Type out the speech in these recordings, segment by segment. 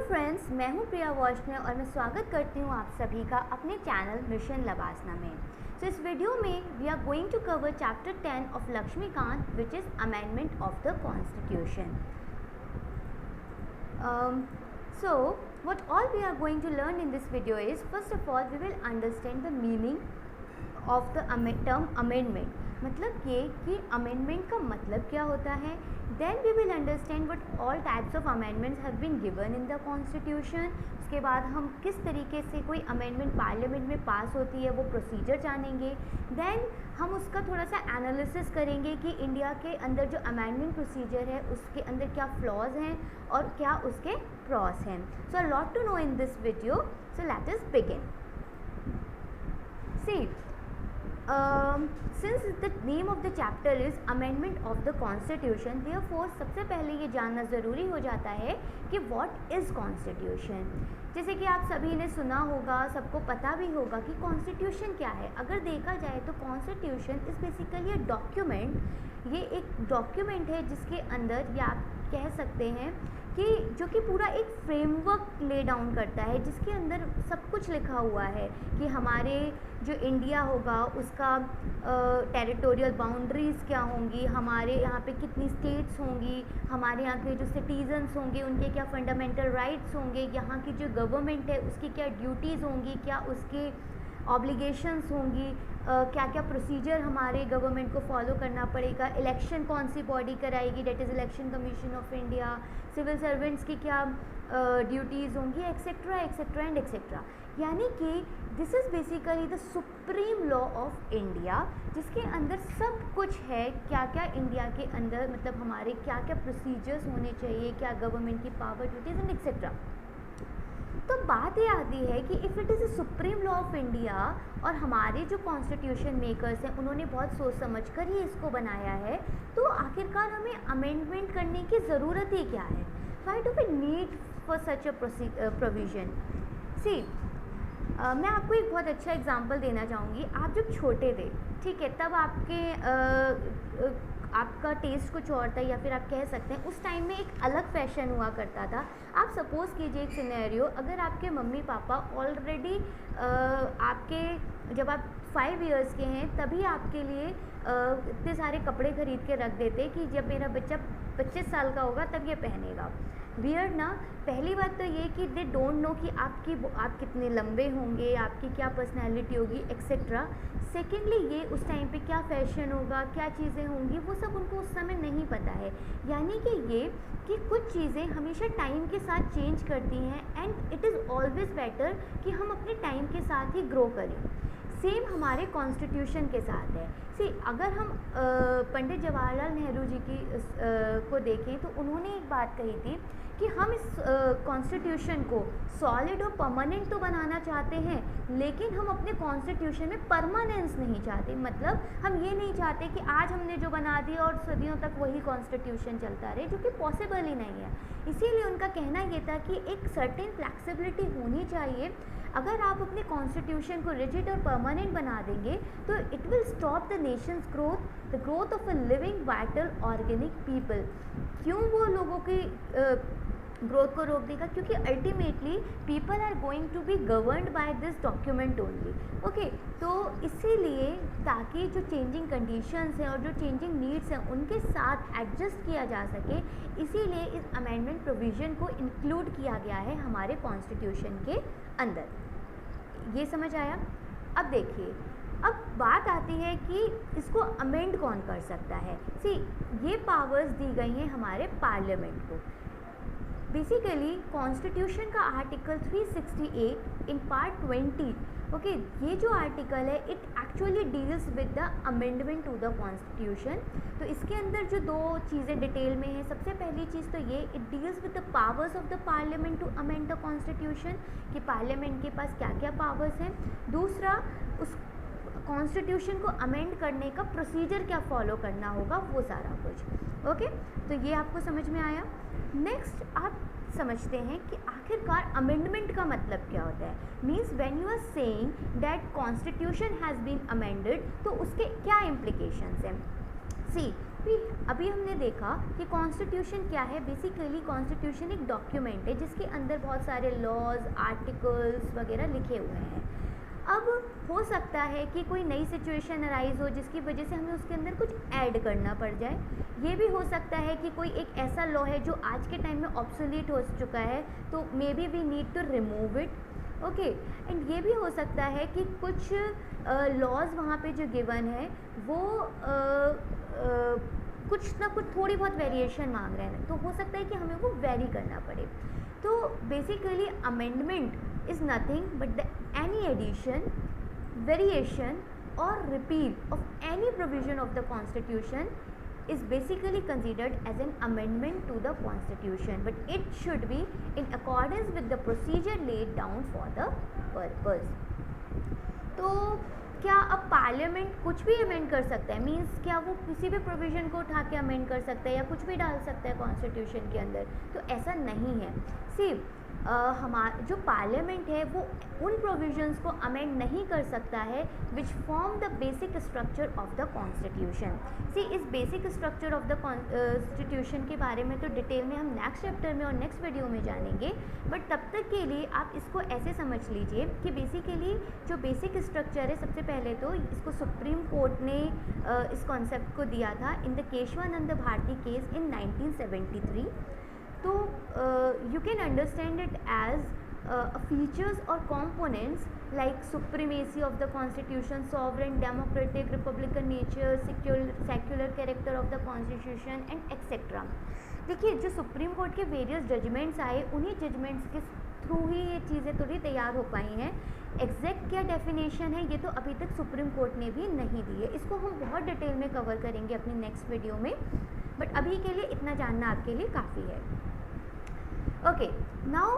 Friends, मैं हूं प्रिया वैष्णव और मैं स्वागत करती हूं आप सभी का अपने चैनल मिशन लबासना में। तो इस वीडियो में we are going to cover chapter 10 of Laxmikanth which is amendment of the constitution. So what all we are going to learn in this video is, first of all we will understand the meaning of the term amendment। मतलब ये कि amendment का मतलब क्या होता है। Then we will understand what all types of amendments have been given in the constitution. उसके बाद हम किस तरीके से कोई अमेंडमेंट पार्लियामेंट में पास होती है वो प्रोसीजर जानेंगे। देन हम उसका थोड़ा सा एनालिसिस करेंगे कि इंडिया के अंदर जो अमेंडमेंट प्रोसीजर है उसके अंदर क्या फ्लॉज हैं और क्या उसके प्रॉस हैं। So a lot to know in this video, so let us begin. See since the name of the chapter is amendment of the constitution, therefore सबसे पहले ये जानना ज़रूरी हो जाता है कि what is constitution। जैसे कि आप सभी ने सुना होगा, सबको पता भी होगा कि कॉन्स्टिट्यूशन क्या है। अगर देखा जाए तो constitution is basically a document. ये एक डॉक्यूमेंट है जिसके अंदर या आप कह सकते हैं कि जो कि पूरा एक फ्रेमवर्क ले डाउन करता है, जिसके अंदर सब कुछ लिखा हुआ है कि हमारे जो इंडिया होगा उसका टेरिटोरियल बाउंड्रीज़ क्या होंगी, हमारे यहाँ पे कितनी स्टेट्स होंगी, हमारे यहाँ के जो सिटीजन्स होंगे उनके क्या फंडामेंटल राइट्स होंगे, यहाँ की जो गवर्नमेंट है उसकी क्या ड्यूटीज़ होंगी, क्या उसके ऑब्लिगेशंस होंगी, क्या क्या प्रोसीजर हमारे गवर्नमेंट को फॉलो करना पड़ेगा, इलेक्शन कौन सी बॉडी कराएगी, that is election commission of India, civil servants की क्या ड्यूटीज़ होंगी, एक्सेट्रा एक्सेट्रा एंड एक्सेट्रा। यानी कि this is basically the supreme law of India, जिसके अंदर सब कुछ है, क्या क्या इंडिया के अंदर मतलब हमारे क्या क्या प्रोसीजर्स होने चाहिए, क्या गवर्नमेंट की पावर, ड्यूटीज़ एंड एक्सेट्रा। तो बात ये आती है कि if it is a supreme law of India और हमारे जो कॉन्स्टिट्यूशन मेकर्स हैं उन्होंने बहुत सोच समझ कर ही इसको बनाया है, तो आखिरकार हमें अमेंडमेंट करने की ज़रूरत ही क्या है। Why do we need for such a provision. See मैं आपको एक बहुत अच्छा एग्जांपल देना चाहूँगी। आप जब छोटे थे, ठीक है, तब आपका टेस्ट कुछ और था, या फिर आप कह सकते हैं उस टाइम में एक अलग फैशन हुआ करता था। आप सपोज़ कीजिए एक सिनेरियो, अगर आपके मम्मी पापा ऑलरेडी आपके जब आप 5 इयर्स के हैं तभी आपके लिए इतने सारे कपड़े खरीद के रख देते कि जब मेरा बच्चा 25 साल का होगा तब ये पहनेगा। वियर्ड ना। पहली बात तो ये कि दे डोंट नो कि आप कितने लंबे होंगे, आपकी क्या पर्सनैलिटी होगी एक्सेट्रा। सेकेंडली ये उस टाइम पे क्या फ़ैशन होगा, क्या चीज़ें होंगी, वो सब उनको उस समय नहीं पता है। यानी कि ये कि कुछ चीज़ें हमेशा टाइम के साथ चेंज करती हैं and it is always better कि हम अपने टाइम के साथ ही ग्रो करें। सेम हमारे कॉन्स्टिट्यूशन के साथ है। सी अगर हम पंडित जवाहरलाल नेहरू जी की को देखें तो उन्होंने एक बात कही थी कि हम इस कॉन्स्टिट्यूशन को सॉलिड और परमानेंट तो बनाना चाहते हैं, लेकिन हम अपने कॉन्स्टिट्यूशन में परमानेंस नहीं चाहते। मतलब हम ये नहीं चाहते कि आज हमने जो बना दिया और सदियों तक वही कॉन्स्टिट्यूशन चलता रहे, जो कि पॉसिबल ही नहीं है। इसीलिए उनका कहना ये था कि एक सर्टेन फ्लैक्सिबिलिटी होनी चाहिए। अगर आप अपने कॉन्स्टिट्यूशन को रिजिड और परमानेंट बना देंगे तो it will stop the nation's growth, the growth of a living vital organic people. क्यों वो लोगों की ग्रोथ को रोक देगा? क्योंकि ultimately people are going to be governed by this document only. Okay, तो इसीलिए ताकि जो चेंजिंग कंडीशंस हैं और जो चेंजिंग नीड्स हैं उनके साथ एडजस्ट किया जा सके, इसीलिए इस अमेंडमेंट प्रोविज़न को इंक्लूड किया गया है हमारे कॉन्स्टिट्यूशन के अंदर। ये समझ आया? अब देखिए, अब बात आती है कि इसको अमेंड कौन कर सकता है। सी ये पावर्स दी गई हैं हमारे पार्लियामेंट को। बेसिकली कॉन्स्टिट्यूशन का आर्टिकल 368 इन पार्ट 20, ओके, ये जो आर्टिकल है it actually deals with the amendment to the constitution. तो इसके अंदर जो दो चीज़ें डिटेल में हैं, सबसे पहली चीज़ तो ये, it deals with the powers of the parliament to amend the constitution, कि पार्लियामेंट के पास क्या क्या पावर्स हैं। दूसरा, उस कॉन्स्टिट्यूशन को अमेंड करने का प्रोसीजर क्या फॉलो करना होगा, वो सारा कुछ। ओके, तो ये आपको समझ में आया। नेक्स्ट आप समझते हैं कि आखिरकार अमेंडमेंट का मतलब क्या होता है। Means when you are saying that constitution has been amended, तो उसके क्या इम्प्लीकेशंस हैं। सी अभी हमने देखा कि कॉन्स्टिट्यूशन क्या है। बेसिकली कॉन्स्टिट्यूशन एक डॉक्यूमेंट है जिसके अंदर बहुत सारे लॉज, आर्टिकल्स वगैरह लिखे हुए हैं। अब हो सकता है कि कोई नई सिचुएशन अराइज हो जिसकी वजह से हमें उसके अंदर कुछ ऐड करना पड़ जाए। ये भी हो सकता है कि कोई एक ऐसा लॉ है जो आज के टाइम में ऑब्सोलीट हो चुका है, तो may be we need to remove it. Okay, and ये भी हो सकता है कि कुछ लॉज वहाँ पे जो गिवन है वो कुछ ना कुछ थोड़ी बहुत वेरिएशन मांग रहे हैं, तो हो सकता है कि हमें वो वेरी करना पड़े। तो basically amendment is nothing but the any addition, variation और repeal of any provision of the constitution is basically considered as an amendment to the constitution, but it should be in accordance with the procedure laid down for the purpose. तो क्या अब parliament कुछ भी amend कर सकता है? Means क्या वो किसी भी प्रोविज़न को उठा के अमेंड कर सकता है या कुछ भी डाल सकता है कॉन्स्टिट्यूशन के अंदर? तो ऐसा नहीं है। सिर्फ हमारा जो पार्लियामेंट है वो उन प्रोविजंस को अमेंड नहीं कर सकता है which form the basic structure of the constitution. इस basic structure of the constitution के बारे में तो डिटेल में हम नेक्स्ट चैप्टर में और नेक्स्ट वीडियो में जानेंगे, बट तब तक के लिए आप इसको ऐसे समझ लीजिए कि बेसिकली जो बेसिक स्ट्रक्चर है, सबसे पहले तो इसको सुप्रीम कोर्ट ने इस कॉन्सेप्ट को दिया था in the Kesavananda Bharati case in 1973। तो you can understand it as features or components like supremacy of the constitution, sovereign, democratic, republican nature, secular character of the constitution and etc. देखिए, जो supreme court के various judgements आए, उन्हीं judgements के through ही ये चीज़ें थोड़ी तैयार हो पाई हैं। एग्जैक्ट क्या डेफिनेशन है ये तो अभी तक सुप्रीम कोर्ट ने भी नहीं दी है, इसको हम बहुत डिटेल में कवर करेंगे अपनी नेक्स्ट वीडियो में, बट अभी के लिए इतना जानना आपके लिए काफ़ी है। Okay, now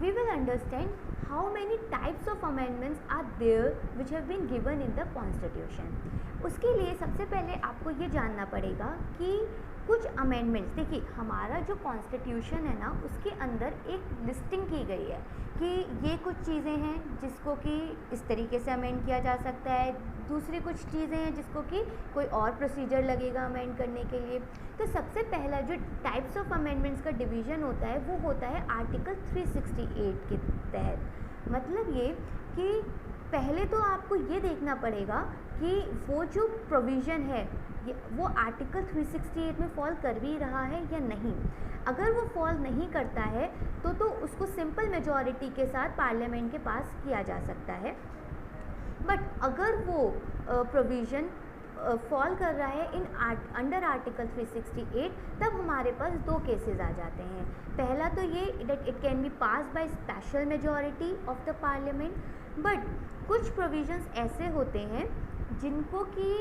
we will understand how many types of amendments are there which have been given in the constitution. उसके लिए सबसे पहले आपको ये जानना पड़ेगा कि कुछ अमेंडमेंट्स, देखिए हमारा जो कॉन्स्टिट्यूशन है ना, उसके अंदर एक लिस्टिंग की गई है कि ये कुछ चीज़ें हैं जिसको कि इस तरीके से अमेंड किया जा सकता है, दूसरी कुछ चीज़ें हैं जिसको कि कोई और प्रोसीजर लगेगा अमेंड करने के लिए। तो सबसे पहला जो टाइप्स ऑफ अमेंडमेंट्स का डिवीज़न होता है वो होता है आर्टिकल 368 के तहत। मतलब ये कि पहले तो आपको ये देखना पड़ेगा कि वो जो प्रोविज़न है वो आर्टिकल 368 में फॉल कर भी रहा है या नहीं। अगर वो फॉल नहीं करता है तो उसको सिंपल मेजॉरिटी के साथ पार्लियामेंट के पास किया जा सकता है। बट अगर वो प्रोविज़न फॉल कर रहा है अंडर आर्टिकल 368, तब हमारे पास दो केसेस आ जाते हैं। पहला तो ये that it can be pass by special majority of the parliament, but कुछ प्रोविजंस ऐसे होते हैं जिनको कि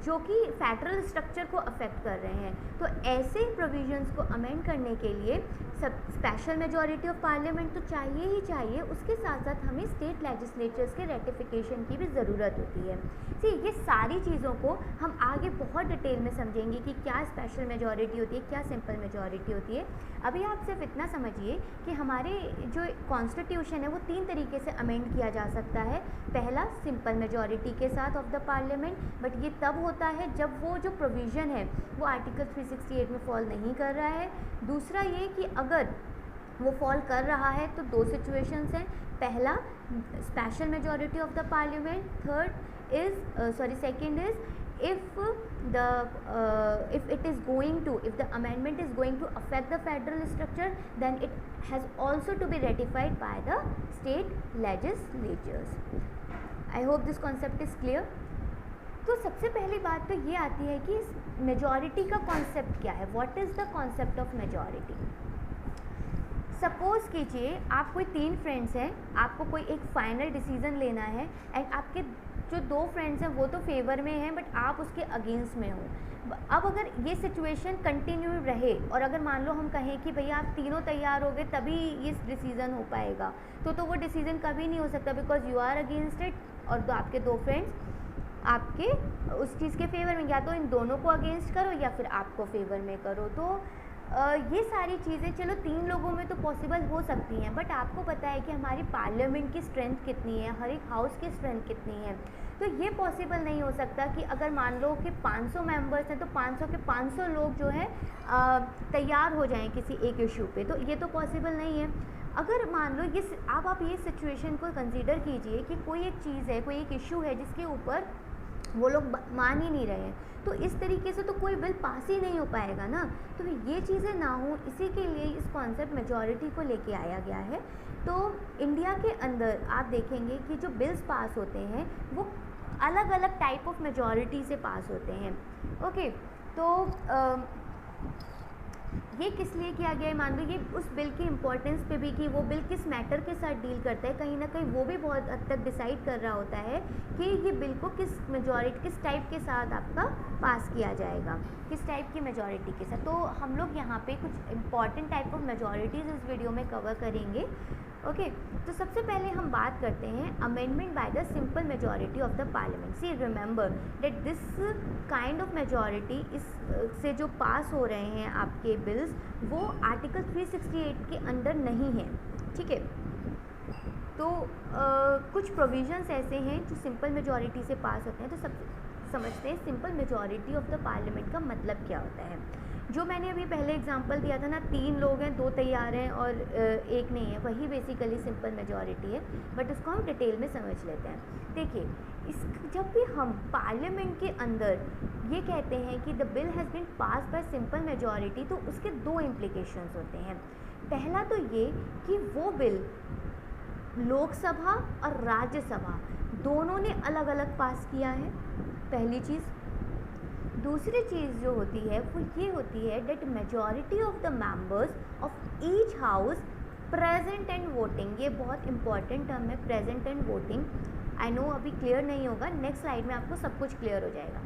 जो कि फेडरल स्ट्रक्चर को अफेक्ट कर रहे हैं, तो ऐसे प्रोविजंस को अमेंड करने के लिए सब स्पेशल मेजॉरिटी ऑफ पार्लियामेंट तो चाहिए ही चाहिए, उसके साथ साथ हमें स्टेट लेजिस्लेचर्स के रेटिफिकेशन की भी ज़रूरत होती है। ये सारी चीज़ों को हम आगे बहुत डिटेल में समझेंगे कि क्या स्पेशल मेजॉरिटी होती है, क्या सिंपल मेजॉरिटी होती है। अभी आप सिर्फ इतना समझिए कि हमारे जो कॉन्स्टिट्यूशन है वो 3 तरीके से अमेंड किया जा सकता है। पहला सिंपल मेजॉरिटी के साथ ऑफ द पार्लियामेंट, बट ये तब होता है जब वो जो प्रोविज़न है वो आर्टिकल 368 में फॉल नहीं कर रहा है। दूसरा ये कि अगर वो फॉल कर रहा है तो 2 सिचुएशंस हैं। पहला special majority of the parliament, second is if the amendment is going to affect the federal structure, then it has also to be ratified by the state legislatures. I hope this concept is clear. तो सबसे पहली बात तो ये आती है कि majority का कॉन्सेप्ट क्या है, what is the concept of majority. Suppose कीजिए आप कोई 3 फ्रेंड्स हैं, आपको कोई एक फाइनल डिसीज़न लेना है एंड आपके जो 2 फ्रेंड्स हैं वो तो फेवर में हैं बट आप उसके अगेंस्ट में हो। अब अगर ये सिचुएशन कंटिन्यू रहे और अगर मान लो हम कहें कि भैया आप तीनों तैयार हो गए तभी ये डिसीज़न हो पाएगा, तो वो डिसीज़न कभी नहीं हो सकता, because you are against it, और तो आपके 2 फ्रेंड्स आपके उस चीज़ के फेवर में, या तो इन दोनों को अगेंस्ट करो या फिर आपको फेवर में करो। तो ये सारी चीज़ें चलो 3 लोगों में तो पॉसिबल हो सकती हैं, बट आपको पता है कि हमारी पार्लियामेंट की स्ट्रेंथ कितनी है, हर एक हाउस की स्ट्रेंथ कितनी है। तो ये पॉसिबल नहीं हो सकता कि अगर मान लो कि 500 मेंबर्स हैं तो 500 के 500 लोग जो है तैयार हो जाएं किसी एक इशू पे, तो ये तो पॉसिबल नहीं है। अगर मान लो ये अब आप ये सिचुएशन को कंसीडर कीजिए कि कोई एक चीज़ है, कोई एक इशू है जिसके ऊपर वो लोग मान ही नहीं रहे हैं, तो इस तरीके से तो कोई बिल पास ही नहीं हो पाएगा ना। तो ये चीज़ें ना हो, इसी के लिए इस कॉन्सेप्ट मेजॉरिटी को लेके आया गया है। तो इंडिया के अंदर आप देखेंगे कि जो बिल्स पास होते हैं वो अलग अलग टाइप ऑफ मेजॉरिटी से पास होते हैं। ओके, तो ये किस लिए किया गया है, मान लो ये उस बिल की इम्पोर्टेंस पे भी कि वो बिल किस मैटर के साथ डील करता है, कहीं ना कहीं वो भी बहुत हद तक डिसाइड कर रहा होता है कि ये बिल को किस मेजॉरिटी, किस टाइप के साथ आपका पास किया जाएगा, किस टाइप की मेजॉरिटी के साथ। तो हम लोग यहाँ पे कुछ इम्पॉर्टेंट टाइप ऑफ मेजॉरिटीज़ इस वीडियो में कवर करेंगे। ओके, तो सबसे पहले हम बात करते हैं amendment by the simple majority of the parliament. See remember that this kind of majority इस से जो पास हो रहे हैं आपके बिल्स वो आर्टिकल 368 के अंडर नहीं है, ठीक है। तो कुछ प्रोविजंस ऐसे हैं जो सिंपल मेजॉरिटी से पास होते हैं। तो सब समझते हैं simple majority of the parliament का मतलब क्या होता है। जो मैंने अभी पहले एग्जांपल दिया था ना, 3 लोग हैं, 2 तैयार हैं और 1 नहीं है, वही बेसिकली सिंपल मेजॉरिटी है, बट उसको हम डिटेल में समझ लेते हैं। देखिए, जब भी हम पार्लियामेंट के अंदर ये कहते हैं कि the bill has been pass by simple majority, तो उसके 2 इम्प्लीकेशंस होते हैं। पहला तो ये कि वो बिल लोकसभा और राज्यसभा दोनों ने अलग अलग पास किया है, पहली चीज़। दूसरी चीज़ जो होती है वो ये होती है that majority of the members of each house present and voting. ये बहुत इंपॉर्टेंट टर्म है, present and voting. I know अभी क्लियर नहीं होगा, नेक्स्ट स्लाइड में आपको सब कुछ क्लियर हो जाएगा।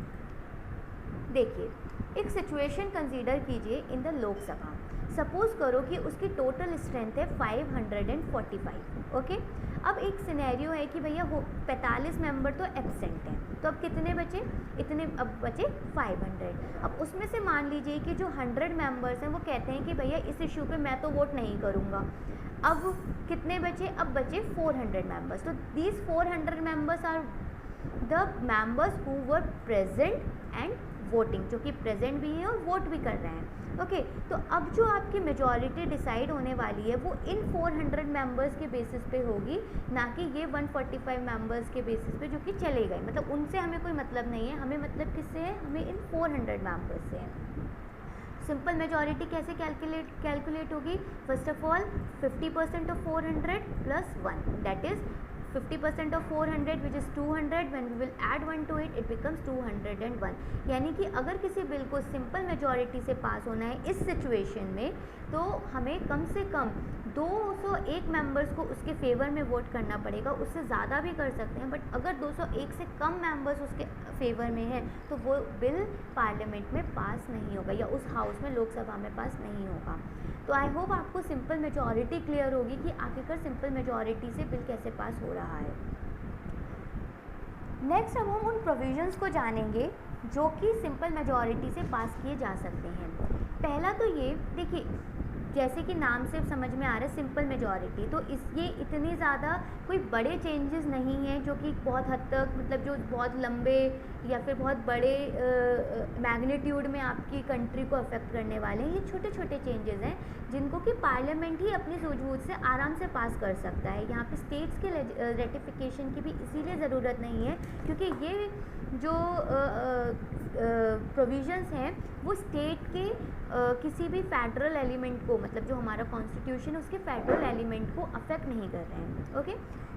देखिए, एक सिचुएशन कंसीडर कीजिए इन द लोकसभा। सपोज करो कि उसकी टोटल स्ट्रेंथ है 545। ओके, अब एक सिनेरियो है कि भैया 45 मेंबर तो एब्सेंट हैं, तो अब कितने बचे, इतने अब बचे 500। अब उसमें से मान लीजिए कि जो 100 मेंबर्स हैं वो कहते हैं कि भैया इस इशू पे मैं तो वोट नहीं करूँगा। अब कितने बचे, अब बचे 400 मेंबर्स। तो these 400 members are the members who were present and voting, जो कि प्रेजेंट भी हैं और वोट भी कर रहे हैं। ओके, तो अब जो आपकी मेजॉरिटी डिसाइड होने वाली है वो इन 400 मेंबर्स के बेसिस पे होगी, ना कि ये 145 मेंबर्स के बेसिस पे जो कि चले गए। मतलब उनसे हमें कोई मतलब नहीं है, हमें मतलब किससे है, हमें इन 400 मेंबर्स से है। सिंपल मेजॉरिटी कैसे कैलकुलेट होगी, first of all 50% of 400 plus 1, that is 50% of 400 which is 200, when we will add 1 to it, it becomes 201। यानी कि अगर किसी बिल को सिंपल मेजॉरिटी से पास होना है इस सिचुएशन में, तो हमें कम से कम 201 मेंबर्स को उसके फेवर में वोट करना पड़ेगा। उससे ज़्यादा भी कर सकते हैं, बट अगर 201 से कम मेंबर्स उसके फेवर में है तो वो बिल पार्लियामेंट में पास नहीं होगा या उस हाउस में, लोकसभा में पास नहीं होगा। तो आई होप आपको सिंपल मेजॉरिटी क्लियर होगी कि आखिरकार सिंपल मेजॉरिटी से बिल कैसे पास हो रहा है। नेक्स्ट अब हम उन प्रोविजंस को जानेंगे जो कि सिंपल मेजॉरिटी से पास किए जा सकते हैं। पहला तो ये देखिए, जैसे कि नाम से समझ में आ रहा है सिंपल मेजॉरिटी, तो ये इतनी ज़्यादा कोई बड़े चेंजेस नहीं हैं जो कि बहुत हद तक, मतलब जो बहुत लंबे या फिर बहुत बड़े मैग्नीट्यूड में आपकी कंट्री को अफेक्ट करने वाले हैं। ये छोटे छोटे चेंजेस हैं जिनको कि पार्लियामेंट ही अपनी सूझबूझ से आराम से पास कर सकता है। यहाँ पे स्टेट्स के रेटिफिकेशन की भी इसीलिए ज़रूरत नहीं है क्योंकि ये जो प्रोविजंस हैं वो स्टेट के किसी भी फेडरल एलिमेंट को, मतलब जो हमारा कॉन्स्टिट्यूशन है उसके फेडरल एलिमेंट को अफेक्ट नहीं कर रहे हैं। ओके,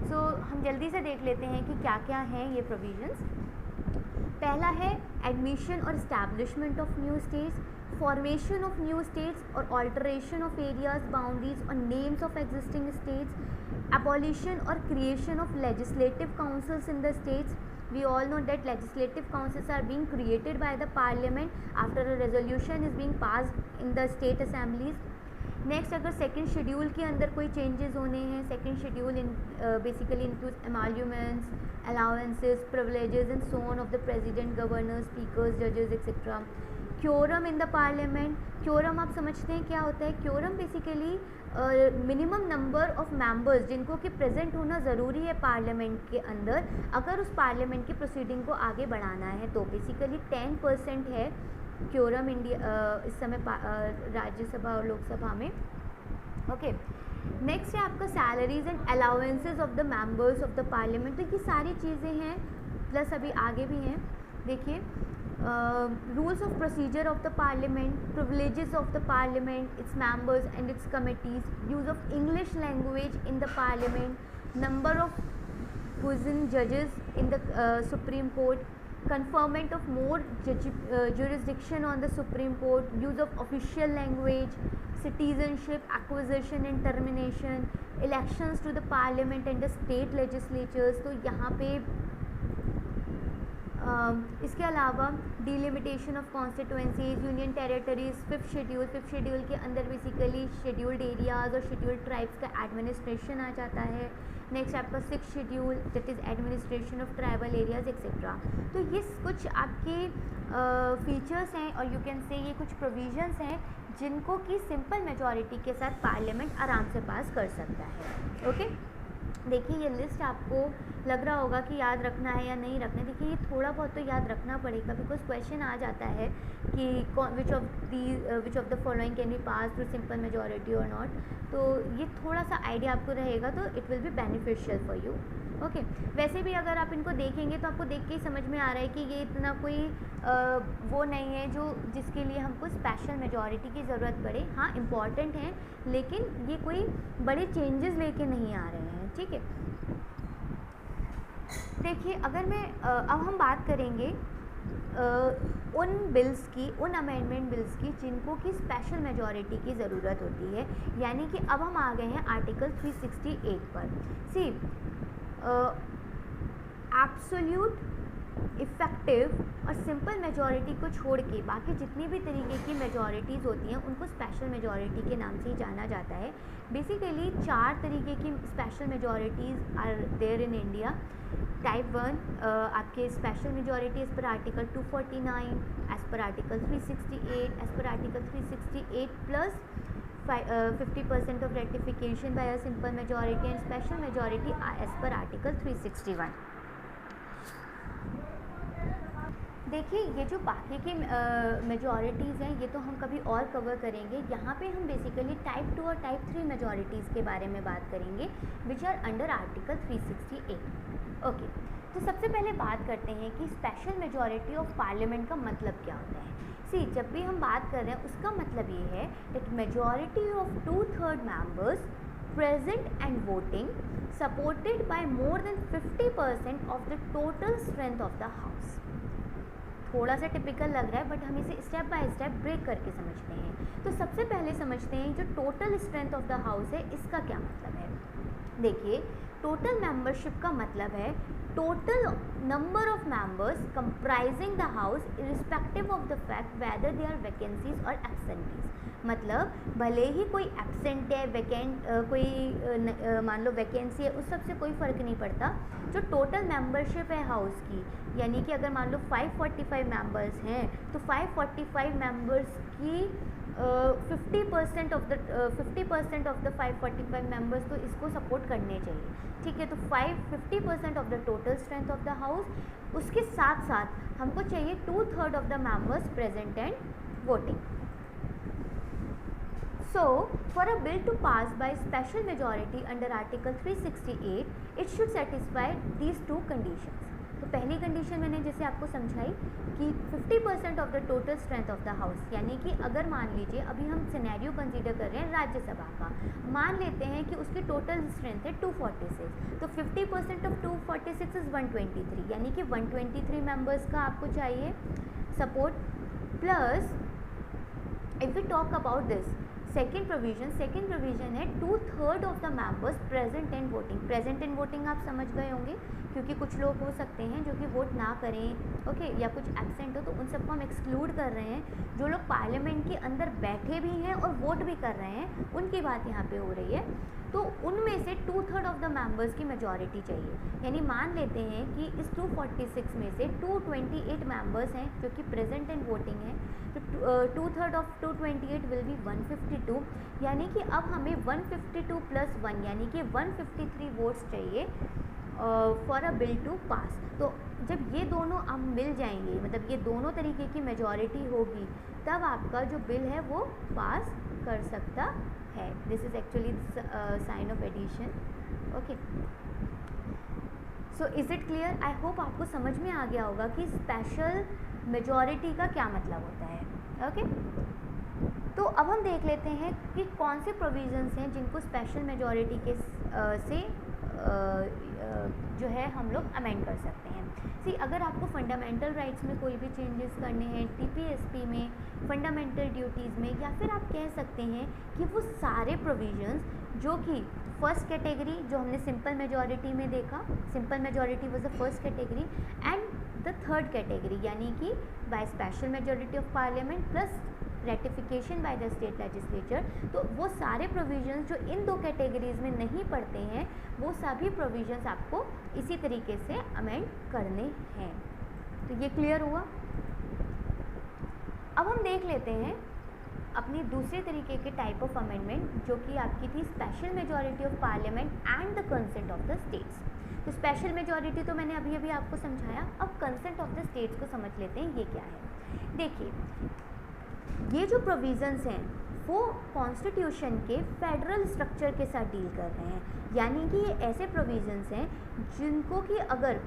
सो हम जल्दी से देख लेते हैं कि क्या क्या हैं ये प्रोविजंस। पहला है एडमिशन और establishment of new states, formation of new states और ऑल्टरेशन ऑफ एरियाज, बाउंड्रीज और names of existing states, abolition or creation of legislative councils in the states. We all know that legislative councils are being created by the parliament after a resolution is being passed in the state assemblies. Next, अगर second schedule के अंदर कोई changes होने हैं, second schedule basically includes emoluments, allowances, privileges and so on of the president, governor, speakers, जजेस etcetera. Quorum in the parliament, quorum आप समझते हैं क्या होता है? Quorum basically minimum number of members जिनको कि प्रेजेंट होना ज़रूरी है पार्लियामेंट के अंदर, अगर उस पार्लियामेंट की प्रोसीडिंग को आगे बढ़ाना है तो बेसिकली 10% है क्योरम इंडिया इस समय राज्यसभा और लोकसभा में। ओके, नेक्स्ट है आपका salaries and allowances of the members of the parliament. तो ये सारी चीज़ें हैं, प्लस अभी आगे भी हैं। देखिए, rules of procedure of the parliament, privileges of the parliament, its members and its committees, use of English language in the parliament, number of puisne judges in the Supreme Court, conferment of more jurisdiction on the Supreme Court, use of official language, citizenship, acquisition and termination, elections to the parliament and the state legislatures। तो यहाँ पे इसके अलावा delimitation of constituencies, union territories, fifth schedule के अंदर basically scheduled areas और scheduled tribes का administration आ जाता है। नेक्स्ट आपका six schedule that is administration of tribal areas etcetera. तो ये कुछ आपके फीचर्स हैं और यू कैन से ये कुछ प्रोविजंस हैं जिनको कि सिंपल मेजॉरिटी के साथ पार्लियामेंट आराम से पास कर सकता है। ओके, देखिए ये लिस्ट आपको लग रहा होगा कि याद रखना है या नहीं रखना है। देखिए ये थोड़ा बहुत तो याद रखना पड़ेगा बिकॉज क्वेश्चन आ जाता है कि which of the following can be pass through simple majority और नॉट। तो ये थोड़ा सा आइडिया आपको रहेगा तो it will be beneficial for you. Okay, वैसे भी अगर आप इनको देखेंगे तो आपको देख के ही समझ में आ रहा है कि ये इतना कोई वो नहीं है जो जिसके लिए हमको स्पेशल मेजॉरिटी की ज़रूरत पड़े। हाँ, इम्पॉर्टेंट है लेकिन ये कोई बड़े चेंजेस लेके नहीं आ रहे हैं। ठीक है, देखिए अगर मैं अब हम बात करेंगे उन बिल्स की, उन अमेंडमेंट बिल्स की जिनको कि स्पेशल मेजॉरिटी की ज़रूरत होती है। यानी कि अब हम आ गए हैं आर्टिकल 368 पर। सी एब्सोल्यूट, इफ़ेक्टिव और सिंपल मेजॉरिटी को छोड़ के बाकी जितनी भी तरीके की मेजॉरिटीज़ होती हैं उनको स्पेशल मेजॉरिटी के नाम से ही जाना जाता है। बेसिकली 4 तरीके की special majorities are there in India. Type 1 आपके special majority as per article 249, as per article 368, as per article 368 plus 50% of ratification by a simple majority and special majority as per article 361। देखिए ये जो बाकी की मेजॉरिटीज़ हैं ये तो हम कभी और कवर करेंगे। यहाँ पे हम बेसिकली टाइप 2 और टाइप 3 मेजॉरिटीज़ के बारे में बात करेंगे which are under article 368। Okay, तो सबसे पहले बात करते हैं कि स्पेशल मेजॉरिटी ऑफ पार्लियामेंट का मतलब क्या होता है। सी, जब भी हम बात कर रहे हैं उसका मतलब ये है that majority of 2/3 members present and voting supported by more than 50% of the total strength of the house। थोड़ा सा टिपिकल लग रहा है बट हम इसे स्टेप बाय स्टेप ब्रेक करके समझते हैं। तो सबसे पहले समझते हैं जो total strength of the house है इसका क्या मतलब है। देखिए, टोटल मेंबरशिप का मतलब है total number of members comprising the house irrespective of the fact whether there are vacancies और एब्सेंटीज। मतलब भले ही कोई एब्सेंट है, वैकेंट कोई मान लो वैकेंसी है, उस सब से कोई फ़र्क नहीं पड़ता। जो टोटल मेंबरशिप है हाउस की, यानी कि अगर मान लो 545 मेंबर्स हैं तो 545 मेंबर्स की 50% ऑफ द 545 मेंबर्स तो इसको सपोर्ट करने चाहिए। ठीक है, तो 50% of the total strength of the house, उसके साथ साथ हमको चाहिए 2/3 of the members present and voting. So, for a bill to pass by special majority under Article 368, it should satisfy these 2 conditions। तो पहली कंडीशन मैंने जैसे आपको समझाई कि 50% of the total strength of the house, यानी कि अगर मान लीजिए अभी हम सिनेरियो कंसीडर कर रहे हैं राज्यसभा का, मान लेते हैं कि उसकी टोटल स्ट्रेंथ है 246, तो 50% ऑफ 246 इज़ 123, यानी कि 123 मेंबर्स का आपको चाहिए support. Plus if we talk about this second provision है 2/3 of the members present and voting. Present and voting आप समझ गए होंगे क्योंकि कुछ लोग हो सकते हैं जो कि वोट ना करें, ओके, या कुछ एब्सेंट हो, तो उन सबको हम एक्सक्लूड कर रहे हैं। जो लोग पार्लियामेंट के अंदर बैठे भी हैं और वोट भी कर रहे हैं, उनकी बात यहाँ पे हो रही है। तो उनमें से 2/3 ऑफ द मेंबर्स की मेजॉरिटी चाहिए। यानी मान लेते हैं कि इस 246 में से 228 मेंबर्स हैं जो कि प्रेजेंट एंड वोटिंग हैं, तो 2/3 ऑफ 228 विल बी 152। यानी कि अब हमें 152 + 1 यानी कि 153 वोट्स चाहिए फॉर अ बिल टू पास। तो जब ये दोनों अब मिल जाएंगे, मतलब ये दोनों तरीके की मेजॉरिटी होगी, तब आपका जो बिल है वो पास कर सकता है। This is actually sign of addition. Okay, so is it clear? I hope आपको समझ में आ गया होगा कि स्पेशल मेजॉरिटी का क्या मतलब होता है। ओके, तो अब हम देख लेते हैं कि कौन से प्रोविजंस हैं जिनको स्पेशल मेजॉरिटी के से जो है हम लोग अमेंड कर सकते हैं। सी, अगर आपको फंडामेंटल राइट्स में कोई भी चेंजेस करने हैं, टीपीएसपी में, फंडामेंटल ड्यूटीज़ में, या फिर आप कह सकते हैं कि वो सारे प्रोविजंस जो कि फर्स्ट कैटेगरी, जो हमने सिंपल मेजॉरिटी में देखा, simple majority was the first category, and the third category यानी कि bye special majority of parliament plus ratification by the state legislature, तो वो सारे प्रोविजंस जो इन दो कैटेगरीज में नहीं पड़ते हैं, वो सभी प्रोविजंस आपको इसी तरीके से अमेंड करने हैं। तो ये क्लियर हुआ? अब हम देख लेते हैं अपनी दूसरे तरीके के टाइप ऑफ अमेंडमेंट, जो कि आपकी थी special majority of parliament and the consent of the states. तो स्पेशल मेजॉरिटी तो मैंने अभी अभी आपको समझाया, अब कंसेंट ऑफ द स्टेट्स को समझ लेते हैं ये क्या है। देखिए, ये जो प्रोविजंस हैं वो कॉन्स्टिट्यूशन के फेडरल स्ट्रक्चर के साथ डील कर रहे हैं। यानी कि ये ऐसे प्रोविजंस हैं जिनको कि अगर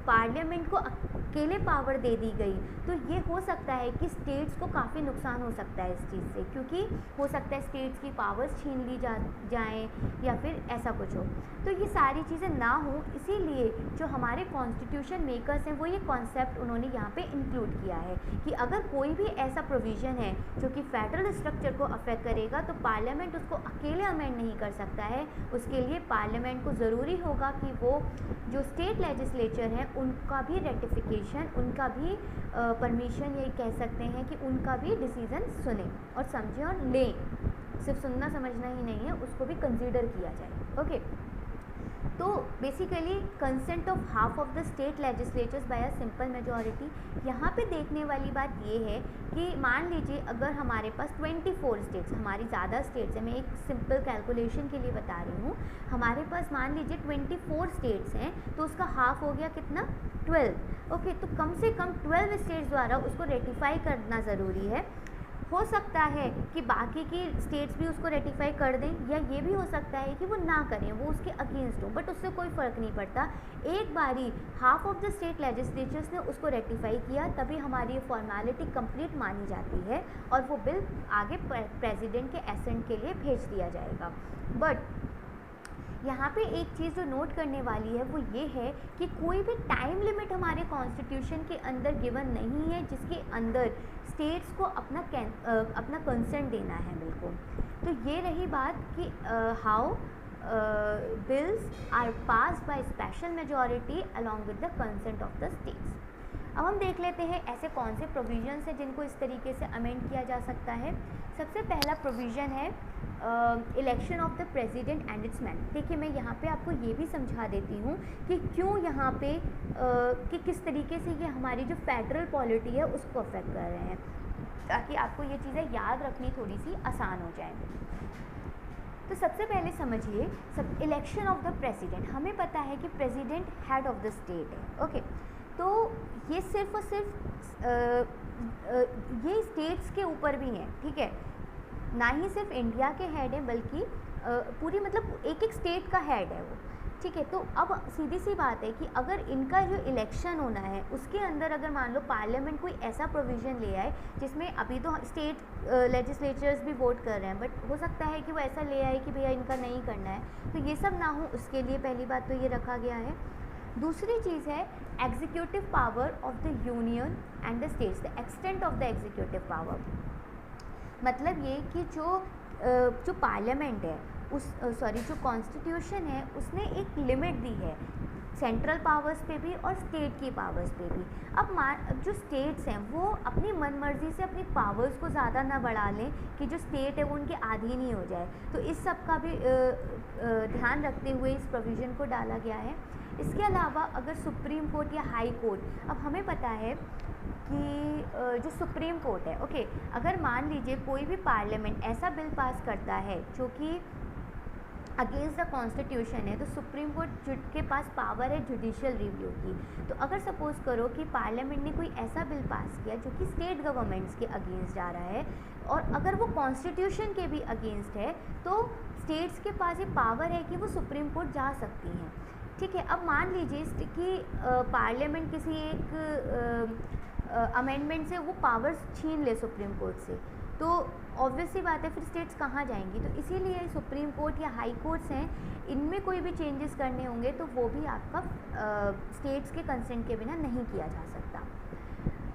पार्लियामेंट को अकेले पावर दे दी गई तो ये हो सकता है कि स्टेट्स को काफ़ी नुकसान हो सकता है इस चीज़ से, क्योंकि हो सकता है स्टेट्स की पावर्स छीन ली जाएं या फिर ऐसा कुछ हो। तो ये सारी चीज़ें ना हो, इसीलिए जो हमारे कॉन्स्टिट्यूशन मेकर्स हैं वो ये कॉन्सेप्ट उन्होंने यहाँ पे इंक्लूड किया है कि अगर कोई भी ऐसा प्रोविज़न है जो कि फेडरल स्ट्रक्चर को अफेक्ट करेगा तो पार्लियामेंट उसको अकेले अमेंड नहीं कर सकता है। उसके लिए पार्लियामेंट को ज़रूरी होगा कि वो जो स्टेट लेजिस्लेचर है उनका भी रेटिफिकेशन, उनका भी परमिशन, ये कह सकते हैं कि उनका भी डिसीज़न सुने और समझें और लें। सिर्फ सुनना समझना ही नहीं है, उसको भी कंसीडर किया जाए। ओके, तो basically consent of half of the state legislatures by a simple majority. यहाँ पे देखने वाली बात ये है कि मान लीजिए अगर हमारे पास 24 स्टेट्स, हमारी ज़्यादा स्टेट्स हैं, मैं एक सिंपल कैलकुलेशन के लिए बता रही हूँ, हमारे पास मान लीजिए 24 स्टेट्स हैं, तो उसका हाफ हो गया कितना, 12। ओके, तो कम से कम 12 स्टेट्स द्वारा उसको रेटिफाई करना ज़रूरी है। हो सकता है कि बाकी की स्टेट्स भी उसको रेटिफाई कर दें, या ये भी हो सकता है कि वो ना करें, वो उसके अगेंस्ट हो, बट उससे कोई फ़र्क नहीं पड़ता। एक बारी half of the state legislatures ने उसको रेटिफाई किया तभी हमारी ये फॉर्मेलिटी कंप्लीट मानी जाती है और वो बिल आगे प्रेसिडेंट के एसेंट के लिए भेज दिया जाएगा। बट यहाँ पे एक चीज़ जो नोट करने वाली है वो ये है कि कोई भी टाइम लिमिट हमारे कॉन्स्टिट्यूशन के अंदर गिवन नहीं है जिसके अंदर स्टेट्स को अपना कंसेंट देना है बिल्कुल। तो ये रही बात कि how bills are pass by special majority along with the consent of the states. अब हम देख लेते हैं ऐसे कौन से प्रोविजंस हैं जिनको इस तरीके से अमेंड किया जा सकता है। सबसे पहला प्रोविज़न है election of the president and it's man. देखिए, मैं यहाँ पे आपको ये भी समझा देती हूँ कि क्यों यहाँ पे कि किस तरीके से ये हमारी जो फेडरल पॉलिटी है उसको अफेक्ट कर रहे हैं, ताकि आपको ये चीज़ें याद रखनी थोड़ी सी आसान हो जाए। तो सबसे पहले समझिए, इलेक्शन ऑफ द प्रेसिडेंट। हमें पता है कि president head of the state है। ओके, तो ये सिर्फ और सिर्फ ये स्टेट्स के ऊपर भी हैं, ठीक है, ना ही सिर्फ इंडिया के हेड हैं बल्कि पूरी, मतलब एक एक स्टेट का हेड है वो, ठीक है। तो अब सीधी सी बात है कि अगर इनका जो इलेक्शन होना है उसके अंदर अगर मान लो पार्लियामेंट कोई ऐसा प्रोविज़न ले आए जिसमें अभी तो स्टेट लेजिस्लेचर्स भी वोट कर रहे हैं, बट हो सकता है कि वो ऐसा ले आए कि भैया इनका नहीं करना है, तो ये सब ना हो, उसके लिए पहली बात तो ये रखा गया है। दूसरी चीज़ है executive power of the union and the states, the extent of the executive power. मतलब ये कि जो पार्लियामेंट है जो कॉन्स्टिट्यूशन है उसने एक लिमिट दी है सेंट्रल पावर्स पे भी और स्टेट की पावर्स पे भी। अब जो स्टेट्स हैं वो अपनी मनमर्जी से अपनी पावर्स को ज़्यादा ना बढ़ा लें कि जो स्टेट है वो उनके अधीन ही हो जाए। तो इस सब का भी ध्यान रखते हुए इस प्रोविज़न को डाला गया है। इसके अलावा अगर सुप्रीम कोर्ट या हाई कोर्ट, अब हमें पता है कि जो सुप्रीम कोर्ट है, ओके, अगर मान लीजिए कोई भी पार्लियामेंट ऐसा बिल पास करता है जो कि अगेंस्ट द कॉन्स्टिट्यूशन है, तो सुप्रीम कोर्ट के पास पावर है जुडिशियल रिव्यू की। तो अगर सपोज़ करो कि पार्लियामेंट ने कोई ऐसा बिल पास किया जो कि स्टेट गवर्नमेंट्स के अगेंस्ट जा रहा है और अगर वो कॉन्स्टिट्यूशन के भी अगेंस्ट है, तो स्टेट्स के पास ये पावर है कि वो सुप्रीम कोर्ट जा सकती हैं। ठीक है, अब मान लीजिए कि पार्लियामेंट किसी एक अमेंडमेंट से वो पावर्स छीन ले सुप्रीम कोर्ट से, तो ऑब्वियस सी बात है फिर स्टेट्स कहाँ जाएंगी। तो इसीलिए सुप्रीम कोर्ट या हाई कोर्ट्स हैं, इनमें कोई भी चेंजेस करने होंगे तो वो भी आपका स्टेट्स के कंसेंट के बिना नहीं किया जा सकता।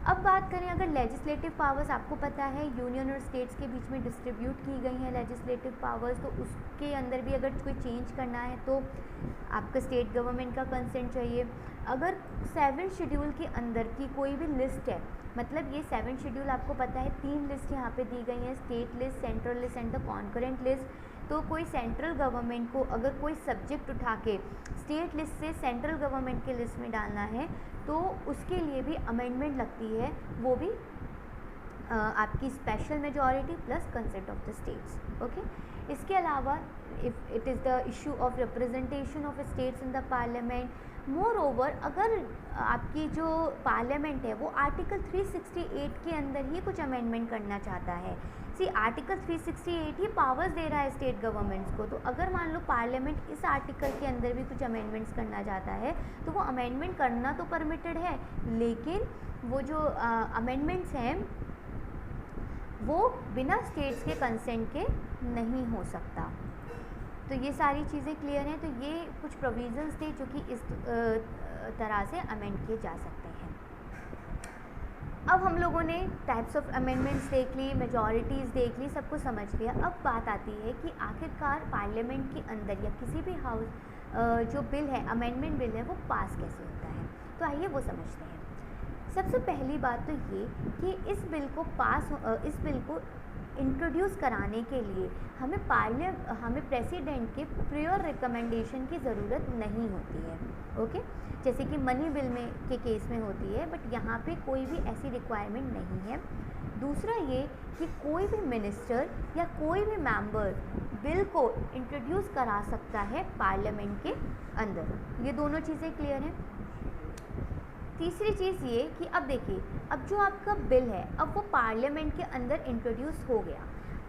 अब बात करें अगर लेजिस्लेटिव पावर्स, आपको पता है यूनियन और स्टेट्स के बीच में डिस्ट्रीब्यूट की गई हैं लेजिस्लेटिव पावर्स, तो उसके अंदर भी अगर कोई चेंज करना है तो आपका स्टेट गवर्नमेंट का कंसेंट चाहिए। अगर 7 शेड्यूल के अंदर की कोई भी लिस्ट है, मतलब ये 7 शेड्यूल आपको पता है 3 लिस्ट यहाँ पे दी गई हैं, state list, central list and the concurrent list. तो कोई सेंट्रल गवर्नमेंट को अगर कोई सब्जेक्ट उठा के स्टेट लिस्ट से सेंट्रल गवर्नमेंट के लिस्ट में डालना है तो उसके लिए भी अमेंडमेंट लगती है, वो भी आपकी special majority plus consent of the states. Okay, इसके अलावा if it is the issue of representation of states in the parliament, more over अगर आपकी जो पार्लियामेंट है वो आर्टिकल 368 के अंदर ही कुछ अमेंडमेंट करना चाहता है। सी आर्टिकल 368 ही पावर्स दे रहा है स्टेट गवर्नमेंट्स को, तो अगर मान लो पार्लियामेंट इस आर्टिकल के अंदर भी कुछ अमेंडमेंट्स करना चाहता है तो वो अमेंडमेंट करना तो परमिटेड है, लेकिन वो जो अमेंडमेंट्स हैं वो बिना स्टेट्स के कंसेंट के नहीं हो सकता। तो ये सारी चीज़ें क्लियर हैं। तो ये कुछ प्रोविजंस थे जो कि इस तरह से अमेंड किए जा सकते हैं। अब हम लोगों ने टाइप्स ऑफ अमेंडमेंट्स देख ली, मेजॉरिटीज़ देख ली, सबको समझ लिया। अब बात आती है कि आखिरकार पार्लियामेंट के अंदर या किसी भी हाउस जो बिल है, अमेंडमेंट बिल है, वो पास कैसे होता है। तो आइए वो समझते हैं। सबसे पहली बात तो ये कि इस बिल को इंट्रोड्यूस कराने के लिए हमें प्रेसिडेंट के प्रियर रिकमेंडेशन की ज़रूरत नहीं होती है। ओके, जैसे कि मनी बिल के केस में होती है, बट यहाँ पे कोई भी ऐसी रिक्वायरमेंट नहीं है। दूसरा ये कि कोई भी मिनिस्टर या कोई भी मेंबर बिल को इंट्रोड्यूस करा सकता है पार्लियामेंट के अंदर। ये दोनों चीज़ें क्लियर हैं। तीसरी चीज़ ये कि अब देखिए, अब जो आपका बिल है अब वो पार्लियामेंट के अंदर इंट्रोड्यूस हो गया।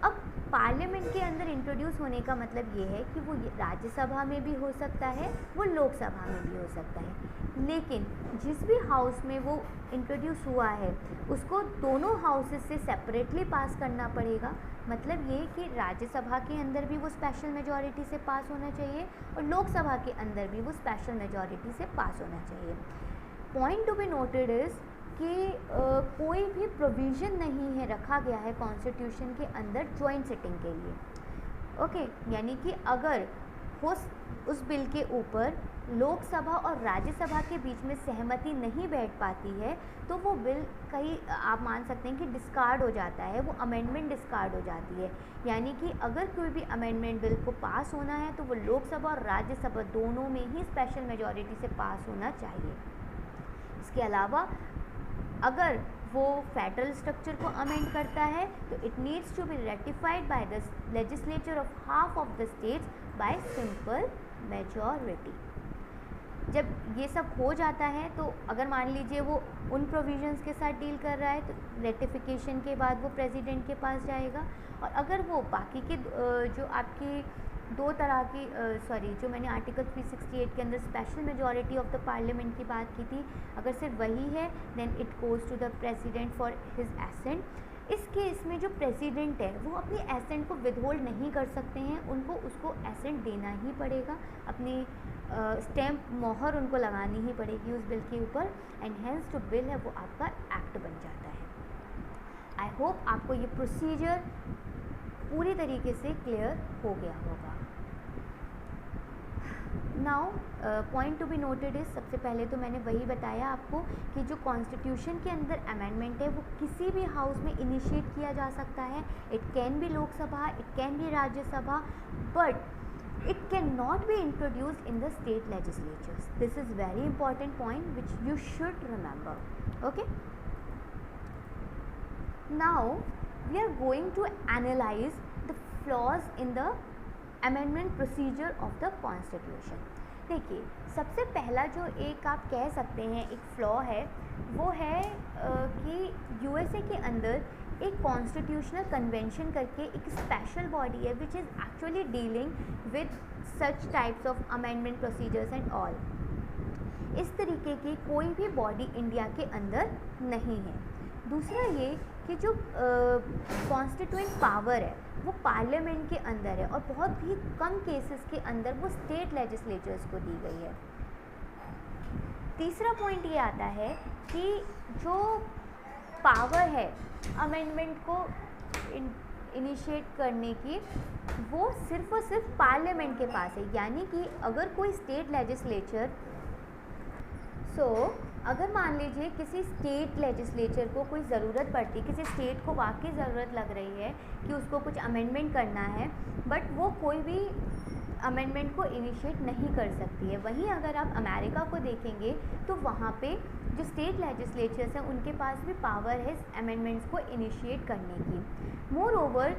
अब पार्लियामेंट के अंदर इंट्रोड्यूस होने का मतलब ये है कि वो राज्यसभा में भी हो सकता है, वो लोकसभा में भी हो सकता है, लेकिन जिस भी हाउस में वो इंट्रोड्यूस हुआ है उसको दोनों हाउसेस से सेपरेटली पास करना पड़ेगा। मतलब ये कि राज्यसभा के अंदर भी वो स्पेशल मेजॉरिटी से पास होना चाहिए और लोकसभा के अंदर भी वो स्पेशल मेजॉरिटी से पास होना चाहिए। Point to be noted is कि कोई भी प्रोविज़न नहीं है रखा गया है कॉन्स्टिट्यूशन के अंदर जॉइंट सिटिंग के लिए। ओके, यानी कि अगर उस बिल के ऊपर लोकसभा और राज्यसभा के बीच में सहमति नहीं बैठ पाती है तो वो बिल कहीं आप मान सकते हैं कि डिस्कार्ड हो जाता है, वो अमेंडमेंट डिस्कार्ड हो जाती है। यानी कि अगर कोई भी अमेंडमेंट बिल को पास होना है तो वो लोकसभा और राज्यसभा दोनों में ही स्पेशल मेजॉरिटी से पास होना चाहिए। इसके अलावा अगर वो फेडरल स्ट्रक्चर को अमेंड करता है तो it needs to be ratified by the legislature of half of the states by simple majority. जब ये सब हो जाता है तो अगर मान लीजिए वो उन प्रोविजंस के साथ डील कर रहा है तो रेटिफिकेशन के बाद वो प्रेसिडेंट के पास जाएगा, और अगर वो बाकी के जो आपकी दो तरह की जो मैंने आर्टिकल 368 के अंदर special majority of the parliament की बात की थी, अगर सिर्फ वही है then it goes to the president for his assent. इस केस में जो प्रेसिडेंट है वो अपनी एसेंट को विदहोल्ड नहीं कर सकते हैं, उनको उसको एसेंट देना ही पड़ेगा, अपनी स्टैम्प मोहर उनको लगानी ही पड़ेगी उस बिल के ऊपर, एंड हेंस जो बिल है वो आपका एक्ट बन जाता है। आई होप आपको ये प्रोसीजर पूरी तरीके से क्लियर हो गया होगा। Now point to be noted is, सबसे पहले तो मैंने वही बताया आपको कि जो कॉन्स्टिट्यूशन के अंदर अमेंडमेंट है वो किसी भी हाउस में इनिशिएट किया जा सकता है. It can be Lok Sabha, it can be Rajya Sabha, but it cannot be introduced in the state legislatures. This is very important point which you should remember. Okay, now we are going to analyze the flaws in the amendment procedure of the constitution. देखिए, सबसे पहला जो एक आप कह सकते हैं एक फ्लॉ है वो है कि यूएसए के अंदर एक कॉन्स्टिट्यूशनल कन्वेंशन करके एक स्पेशल बॉडी है which is actually dealing with such types of amendment procedures and all. इस तरीके की कोई भी बॉडी इंडिया के अंदर नहीं है. दूसरा ये कि जो कॉन्स्टिट्यूएंट पावर है वो पार्लियामेंट के अंदर है और बहुत ही कम केसेस के अंदर वो स्टेट लेजिस्लेचर्स को दी गई है. तीसरा पॉइंट ये आता है कि जो पावर है अमेंडमेंट को इनिशिएट करने की वो सिर्फ और सिर्फ पार्लियामेंट के पास है. यानी कि अगर कोई स्टेट लेजिस्लेचर अगर मान लीजिए किसी स्टेट लेजिस्लेचर को कोई ज़रूरत पड़ती, किसी स्टेट को वाकई ज़रूरत लग रही है कि उसको कुछ अमेंडमेंट करना है, बट वो कोई भी अमेंडमेंट को इनिशिएट नहीं कर सकती है. वहीं अगर आप अमेरिका को देखेंगे तो वहाँ पे जो स्टेट लेजिस्लेचर्स हैं उनके पास भी पावर है अमेंडमेंट्स को इनिशिएट करने की. मोर ओवर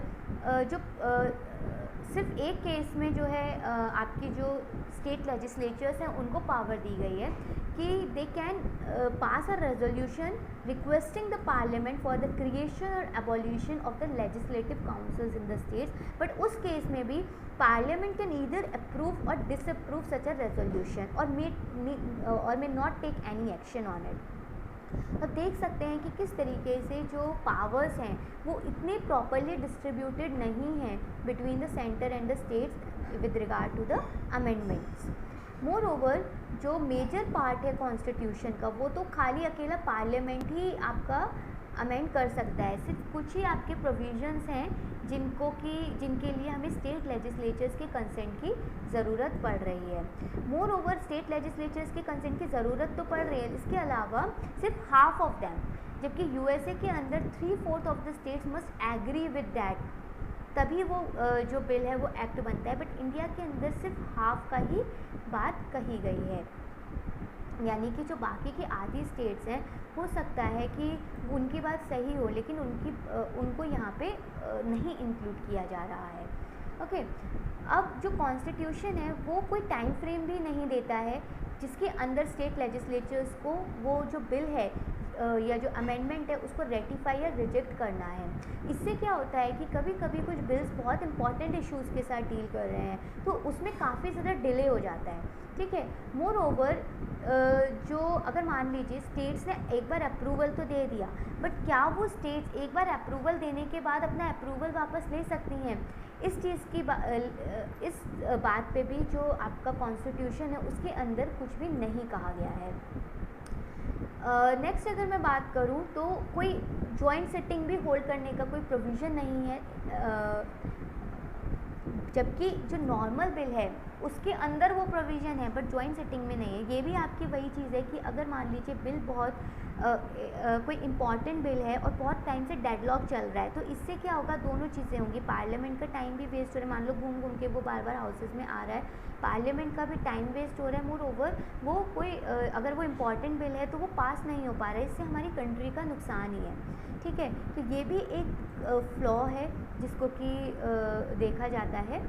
जो सिर्फ एक केस में जो है आपकी जो स्टेट लेजिस्लेचर्स हैं उनको पावर दी गई है कि they can pass a resolution requesting the parliament for the creation और abolition of the legislative councils in the states. But उस केस में भी पार्लियामेंट कैन ईदर अप्रूव और डिसअप्रूव सच अ रेजोल्यूशन और may not take any action on it. अब देख सकते हैं कि किस तरीके से जो पावर्स हैं वो इतने प्रॉपरली डिस्ट्रीब्यूटेड नहीं हैं between the centre and the states with regard to the amendments. Moreover जो मेजर पार्ट है कॉन्स्टिट्यूशन का वो तो खाली अकेला पार्लियामेंट ही आपका अमेंड कर सकता है. सिर्फ कुछ ही आपके प्रोविजंस हैं जिनके लिए हमें स्टेट लेजिस्लेचर्स के कंसेंट की ज़रूरत पड़ रही है. मोर ओवर स्टेट लेजिस्लेचर्स के कंसेंट की ज़रूरत तो पड़ रही है, इसके अलावा सिर्फ हाफ ऑफ दैम, जबकि यूएसए के अंदर 3/4 of the states must agree with that, तभी वो जो बिल है वो एक्ट बनता है. बट इंडिया के अंदर सिर्फ हाफ का ही बात कही गई है. यानी कि जो बाकी की आधी स्टेट्स हैं हो सकता है कि उनकी बात सही हो लेकिन उनको यहाँ पे नहीं इंक्लूड किया जा रहा है. ओके, अब जो कॉन्स्टिट्यूशन है वो कोई टाइम फ्रेम भी नहीं देता है जिसके अंदर स्टेट लेजिस्लेचर्स को वो जो बिल है या जो अमेंडमेंट है उसको रेटिफाई या रिजेक्ट करना है. इससे क्या होता है कि कभी कभी कुछ बिल्स बहुत इंपॉर्टेंट इश्यूज़ के साथ डील कर रहे हैं तो उसमें काफ़ी ज़्यादा डिले हो जाता है. ठीक है. मोर ओवर जो अगर मान लीजिए स्टेट्स ने एक बार अप्रूवल तो दे दिया, बट क्या वो स्टेट्स एक बार अप्रूवल देने के बाद अपना अप्रूवल वापस ले सकती हैं? इस चीज़ की इस बात पे भी जो आपका कॉन्स्टिट्यूशन है उसके अंदर कुछ भी नहीं कहा गया है. नेक्स्ट अगर मैं बात करूं तो कोई जॉइंट सिटिंग भी होल्ड करने का कोई प्रोविज़न नहीं है, जबकि जो नॉर्मल बिल है उसके अंदर वो प्रोविज़न है बट जॉइंट सिटिंग में नहीं है. ये भी आपकी वही चीज़ है कि अगर मान लीजिए बिल बहुत कोई इम्पॉर्टेंट बिल है और बहुत टाइम से डेडलॉक चल रहा है तो इससे क्या होगा, दोनों चीज़ें होंगी. पार्लियामेंट का टाइम भी वेस्ट हो रहा है, मान लो घूम घूम के वो बार बार हाउसेस में आ रहा है, पार्लियामेंट का भी टाइम वेस्ट हो रहा है. मोर ओवर वो कोई अगर वो इम्पॉर्टेंट बिल है तो वो पास नहीं हो पा रहा है, इससे हमारी कंट्री का नुकसान ही है. ठीक है. तो ये भी एक फ्लॉ है जिसको कि देखा जाता है.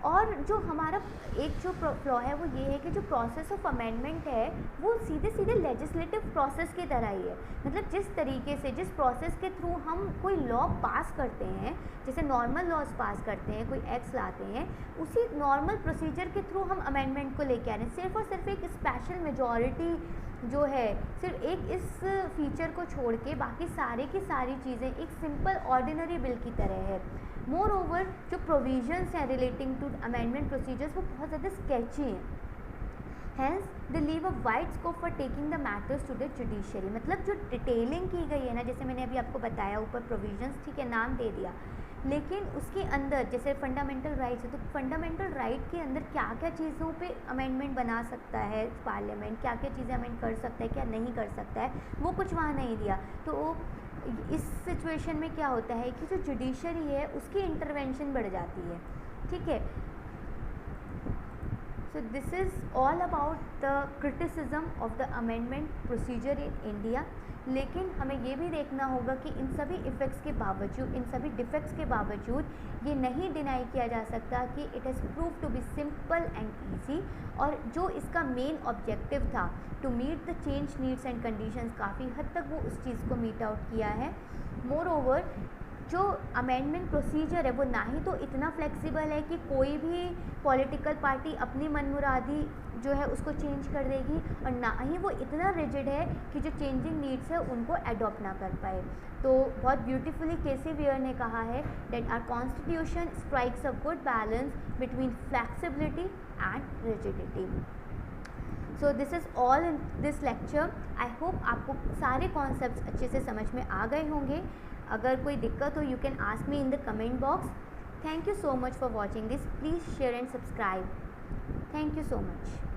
और जो हमारा एक जो फ्लॉ है वो ये है कि जो प्रोसेस ऑफ अमेंडमेंट है वो सीधे सीधे लेजिस्लेटिव प्रोसेस की तरह ही है. मतलब जिस तरीके से जिस प्रोसेस के थ्रू हम कोई लॉ पास करते हैं, जैसे नॉर्मल लॉज पास करते हैं, कोई एक्ट्स लाते हैं, उसी नॉर्मल प्रोसीजर के थ्रू हम अमेंडमेंट को लेके आ रहे हैं. सिर्फ और सिर्फ एक स्पेशल मेजॉरिटी जो है सिर्फ एक इस फीचर को छोड़ के बाकी सारे की सारी चीज़ें एक सिंपल ऑर्डिनरी बिल की तरह है. मोर ओवर जो प्रोविजंस हैं रिलेटिंग टू अमेंडमेंट प्रोसीजर्स वो बहुत ज़्यादा स्केची हैं. Hence they leave a wide scope for taking the matters to the judiciary. मतलब जो डिटेलिंग की गई है ना, जैसे मैंने अभी आपको बताया ऊपर प्रोविजंस, ठीक है, नाम दे दिया, लेकिन उसके अंदर जैसे फंडामेंटल राइट्स है, तो फंडामेंटल राइट के अंदर क्या क्या चीज़ों पे अमेंडमेंट बना सकता है पार्लियामेंट, क्या क्या चीज़ें अमेंड कर सकता है, क्या नहीं कर सकता है, वो कुछ वहाँ नहीं दिया। तो इस सिचुएशन में क्या होता है कि जो जुडिशरी है उसकी इंटरवेंशन बढ़ जाती है, ठीक है। So this is all about the criticism of the amendment procedure in India। लेकिन हमें ये भी देखना होगा कि इन सभी इफ़ेक्ट्स के बावजूद, इन सभी डिफेक्ट्स के बावजूद ये नहीं डिनाई किया जा सकता कि it has prove to be simple and easy. और जो इसका मेन ऑब्जेक्टिव था to meet the change needs and conditions, काफ़ी हद तक वो उस चीज़ को मीट आउट किया है। मोर ओवर जो अमेंडमेंट प्रोसीजर है वो ना ही तो इतना फ्लेक्सिबल है कि कोई भी पॉलिटिकल पार्टी अपनी मनमुरादी जो है उसको चेंज कर देगी, और ना ही वो इतना रिजिड है कि जो चेंजिंग नीड्स है उनको अडॉप्ट ना कर पाए। तो बहुत ब्यूटीफुली केसी वेयर ने कहा है that our constitution strikes a good balance between flexibility and rigidity. So this is all in this lecture. I hope आपको सारे कॉन्सेप्ट्स अच्छे से समझ में आ गए होंगे। अगर कोई दिक्कत हो, you can ask me in the comment box. Thank you so much for watching this. Please share and subscribe. Thank you so much.